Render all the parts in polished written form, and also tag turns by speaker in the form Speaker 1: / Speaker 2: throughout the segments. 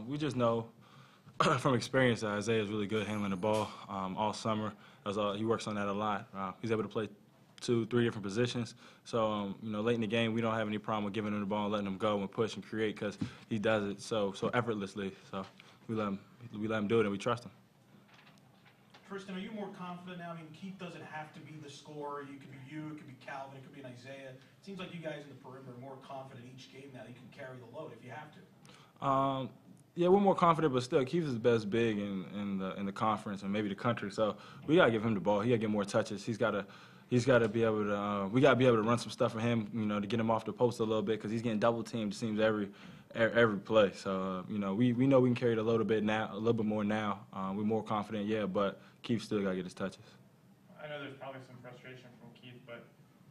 Speaker 1: We just know from experience that Isaiah is really good handling the ball all summer. He works on that a lot. He's able to play 2-3 different positions. So, late in the game, we don't have any problem with giving him the ball and letting him go and push and create because he does it so effortlessly. So we let him do it and we trust him.
Speaker 2: Tristan, are you more confident now? I mean, Keith doesn't have to be the scorer. It could be you, it could be Calvin, it could be an Isaiah. It seems like you guys in the perimeter are more confident each game now. You can carry the load if you have to.
Speaker 1: Yeah, we're more confident, but still, Keith is the best big in the conference and maybe the country. So we gotta give him the ball. He gotta get more touches. He's gotta be able to. We gotta be able to run some stuff for him, to get him off the post a little bit because he's getting double teamed. It seems every play. So we know we can carry it a little bit more now. We're more confident, yeah, but Keith still gotta get his touches.
Speaker 3: I know there's probably some frustration from Keith, but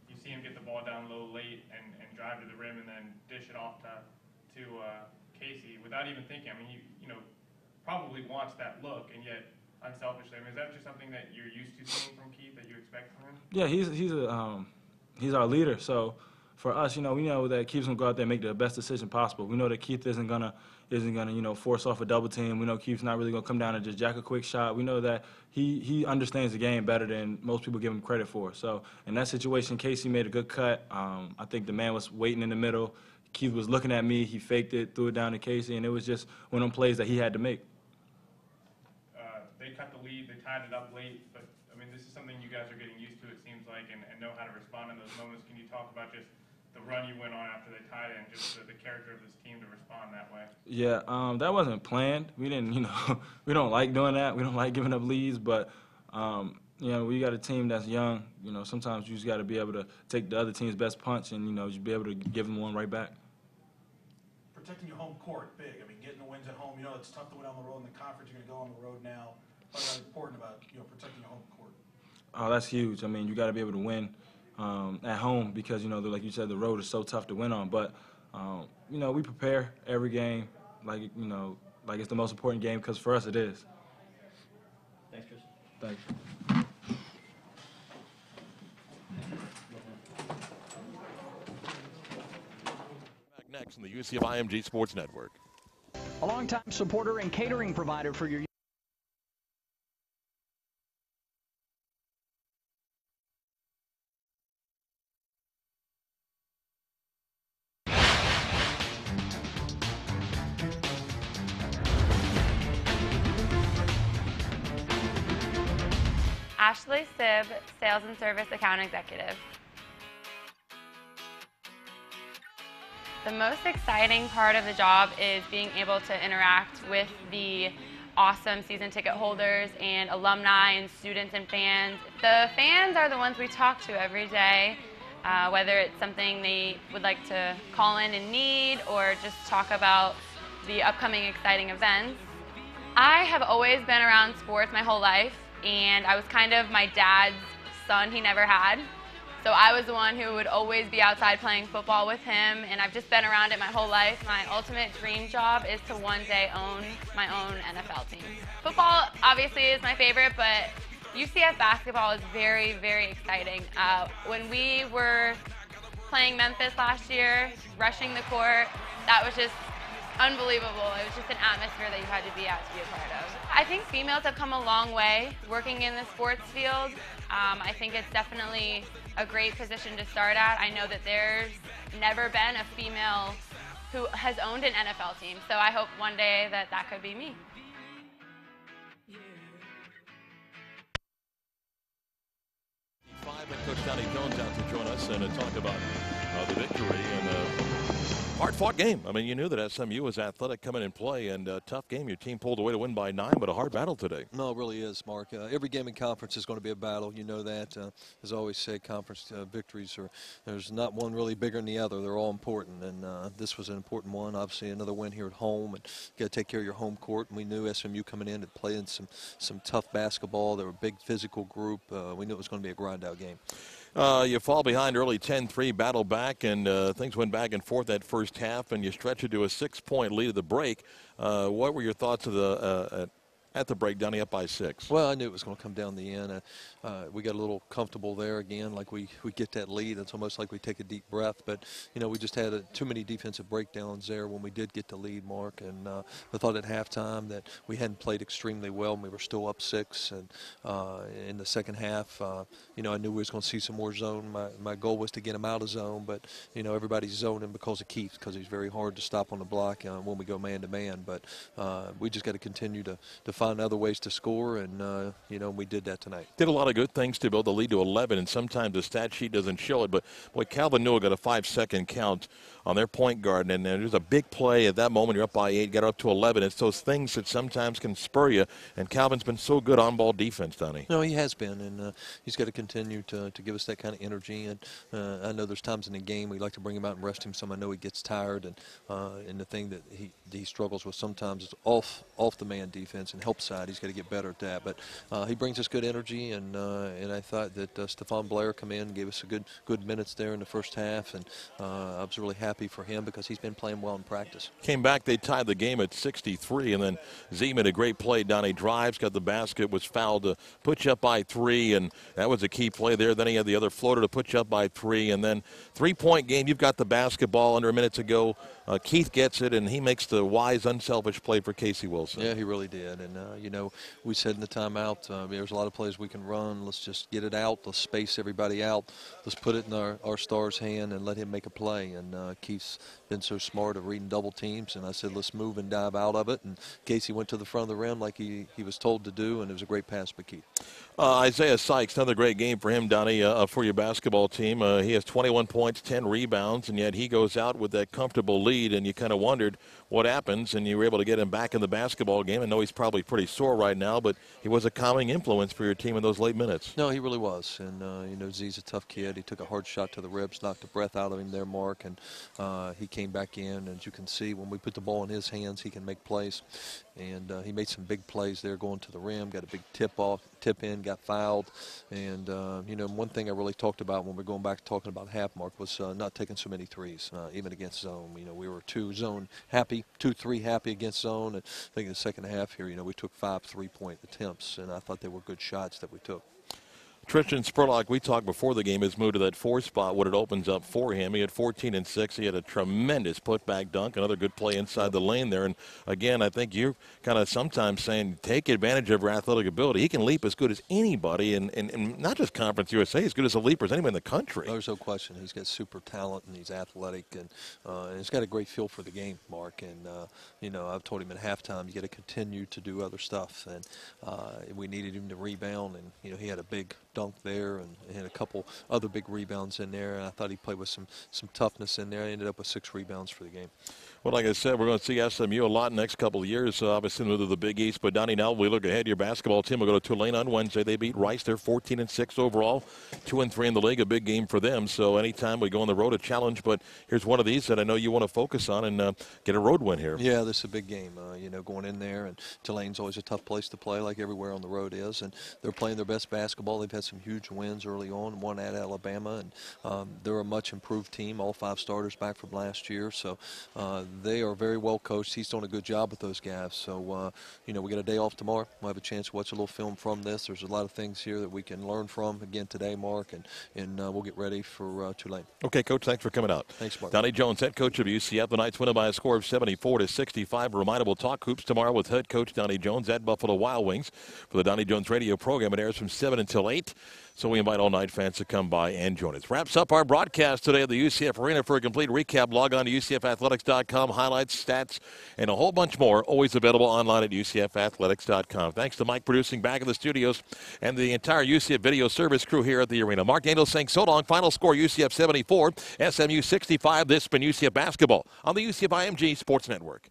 Speaker 3: you see him get the ball down low late and drive to the rim and then dish it off to Casey without even thinking. I mean, he probably wants that look, and yet unselfishly. I mean, is that just something that you're used to seeing from Keith that you expect from him?
Speaker 1: Yeah, he's our leader. So for us, we know that Keith's gonna go out there and make the best decision possible. We know that Keith isn't gonna force off a double team. We know Keith's not really gonna come down and just jack a quick shot. We know that he understands the game better than most people give him credit for. So in that situation, Casey made a good cut. I think the man was waiting in the middle. Keith was looking at me. He faked it, threw it down to Casey, and it was just one of them plays that he had to make.
Speaker 3: They cut the lead. They tied it up late, but I mean, this is something you guys are getting used to, it seems like, and know how to respond in those moments. Can you talk about just the run you went on after they tied it and just the character of this team to respond that way?
Speaker 1: Yeah, that wasn't planned. We didn't, we don't like doing that. We don't like giving up leads, but we got a team that's young. Sometimes you just got to be able to take the other team's best punch and just be able to give them one right back.
Speaker 2: Protecting your home court, big. I mean, getting the wins at home. It's tough to win on the road in the conference. You're going to go on the road now. What's important about protecting your home court?
Speaker 1: Oh, that's huge. I mean, you got to be able to win at home because like you said, the road is so tough to win on. But we prepare every game like it's the most important game because for us it is.
Speaker 4: Thanks, Tristan.
Speaker 1: Thanks.
Speaker 5: Back next on the UCF IMG Sports Network.
Speaker 6: A longtime supporter and catering provider for your
Speaker 7: Ashley Sibb, Sales and Service Account Executive. The most exciting part of the job is being able to interact with the awesome season ticket holders and alumni and students and fans. The fans are the ones we talk to every day, whether it's something they would like to call in and need or just talk about the upcoming exciting events. I have always been around sports my whole life, and I was kind of my dad's son he never had. So I was the one who would always be outside playing football with him, and I've just been around it my whole life. My ultimate dream job is to one day own my own NFL team. Football obviously is my favorite, but UCF basketball is very, very exciting. When we were playing Memphis last year, rushing the court, that was just unbelievable. It was just an atmosphere that you had to be at to be a part of. I think females have come a long way working in the sports field. I think it's definitely a great position to start at. I know that there's never been a female who has owned an NFL team, so I hope one day that that could be me.
Speaker 5: And Coach Donnie Jones out to join us and talk about the victory and hard-fought game. I mean, you knew that SMU was athletic coming in play, and a tough game. Your team pulled away to win by 9, but a hard battle today.
Speaker 8: No, it really is, Mark. Every game in conference is going to be a battle. You know that. As I always say, conference victories there's not one really bigger than the other. They're all important, and this was an important one. Obviously, another win here at home, and you got to take care of your home court. And we knew SMU coming in and playing some tough basketball. They were a big physical group. We knew it was going to be a grind-out game.
Speaker 5: You fall behind early 10-3, battle back, and things went back and forth that first half, and you stretch it to a 6-point lead at the break. What were your thoughts of at the break, Donnie, up by 6.
Speaker 8: Well, I knew it was going to come down the end. We got a little comfortable there again, like we get that lead. It's almost like we take a deep breath. But, we just had too many defensive breakdowns there when we did get the lead, Mark. And I thought at halftime that we hadn't played extremely well, and we were still up 6. And in the second half, I knew we was going to see some more zone. My goal was to get him out of zone, but, everybody's zoning because of Keith, because he's very hard to stop on the block when we go man-to-man. But we just got to continue to find other ways to score, and, we did that tonight.
Speaker 5: Did a lot of good things to build the lead to 11, and sometimes the stat sheet doesn't show it. But, boy, Calvin Newell got a 5-second count on their point guard, and there's a big play at that moment. You're up by 8, got up to 11. It's those things that sometimes can spur you, and Calvin's been so good on-ball defense, Donnie.
Speaker 8: No, he has been, and he's got to continue to give us that kind of energy. And I know there's times in the game we like to bring him out and rest him some. I know he gets tired, and the thing that he struggles with sometimes is off the man defense and help side. He's got to get better at that. But he brings us good energy, and I thought that Stephon Blair come in and gave us a good minutes there in the first half, and I was really happy for him because he's been playing well in practice.
Speaker 5: Came back, they tied the game at 63, and then Z made a great play. Donnie drives, got the basket, was fouled to put you up by 3, and that was a key play there. Then he had the other floater to put you up by 3, and then 3-point game. You've got the basketball under a minute to go. Keith gets it, and he makes the wise, unselfish play for Casey Wilson.
Speaker 8: Yeah, he really did. And, we said in the timeout, there's a lot of plays we can run. Let's just get it out. Let's space everybody out. Let's put it in our star's hand and let him make a play. And Keith's been so smart of reading double teams. And I said, let's move and dive out of it. And Casey went to the front of the rim like he was told to do, and it was a great pass by Keith.
Speaker 5: Isaiah Sykes, another great game for him, Donnie, for your basketball team. He has 21 points, 10 rebounds, and yet he goes out with that comfortable lead, and you kind of wondered what happens, and you were able to get him back in the basketball game. I know he's probably pretty sore right now, but he was a calming influence for your team in those late minutes.
Speaker 8: No, he really was, and, Z's a tough kid. He took a hard shot to the ribs, knocked the breath out of him there, Mark, and he came back in. As you can see, when we put the ball in his hands, he can make plays, and he made some big plays there going to the rim, got a big tip in, got fouled. And, one thing I really talked about when we're going back talking about half, Mark, was not taking so many threes, even against zone. We were 2-3 happy against zone. And I think in the second half here, we took 5 3-point attempts, and I thought they were good shots that we took.
Speaker 5: Tristan Spurlock, we talked before the game, has moved to that 4 spot, what it opens up for him. He had 14 and 6. He had a tremendous putback dunk, another good play inside the lane there. And, again, I think you're kind of sometimes saying take advantage of your athletic ability. He can leap as good as anybody, and not just Conference USA, as good as a leaper as anyone in the country.
Speaker 8: There's no question. He's got super talent, and he's athletic, and he's got a great feel for the game, Mark. And, I've told him at halftime you got to continue to do other stuff. And we needed him to rebound, and, he had a big dunk there and had a couple other big rebounds in there. And I thought he played with some toughness in there. I ended up with 6 rebounds for the game.
Speaker 5: Well, like I said, we're going to see SMU a lot in the next couple of years, obviously moved to the Big East. But, Donnie, now we look ahead. Your basketball team will go to Tulane on Wednesday. They beat Rice. They're 14 and 6 overall, 2 and 3 in the league, a big game for them. So anytime we go on the road, a challenge. But here's one of these that I know you want to focus on and get a road win here.
Speaker 8: Yeah, this is a big game, going in there. And Tulane's always a tough place to play, like everywhere on the road is. And they're playing their best basketball. They've had some huge wins early on, one at Alabama. And they're a much improved team, all 5 starters back from last year. So they are very well coached. He's doing a good job with those guys. So, we got a day off tomorrow. We'll have a chance to watch a little film from this. There's a lot of things here that we can learn from again today, Mark, and we'll get ready for Tulane.
Speaker 5: Okay, Coach, thanks for coming out.
Speaker 8: Thanks, Mark.
Speaker 5: Donnie Jones, head coach of UCF. The Knights win by a score of 74-65. A reminder, we'll talk hoops tomorrow with head coach Donnie Jones at Buffalo Wild Wings. For the Donnie Jones radio program, it airs from 7 until 8. So we invite all Knight fans to come by and join us. Wraps up our broadcast today at the UCF Arena. For a complete recap, log on to UCFathletics.com. Highlights, stats, and a whole bunch more. Always available online at UCFathletics.com. Thanks to Mike producing back in the studios and the entire UCF video service crew here at the arena. Mark Daniels saying so long. Final score UCF 74, SMU 65. This has been UCF Basketball on the UCF IMG Sports Network.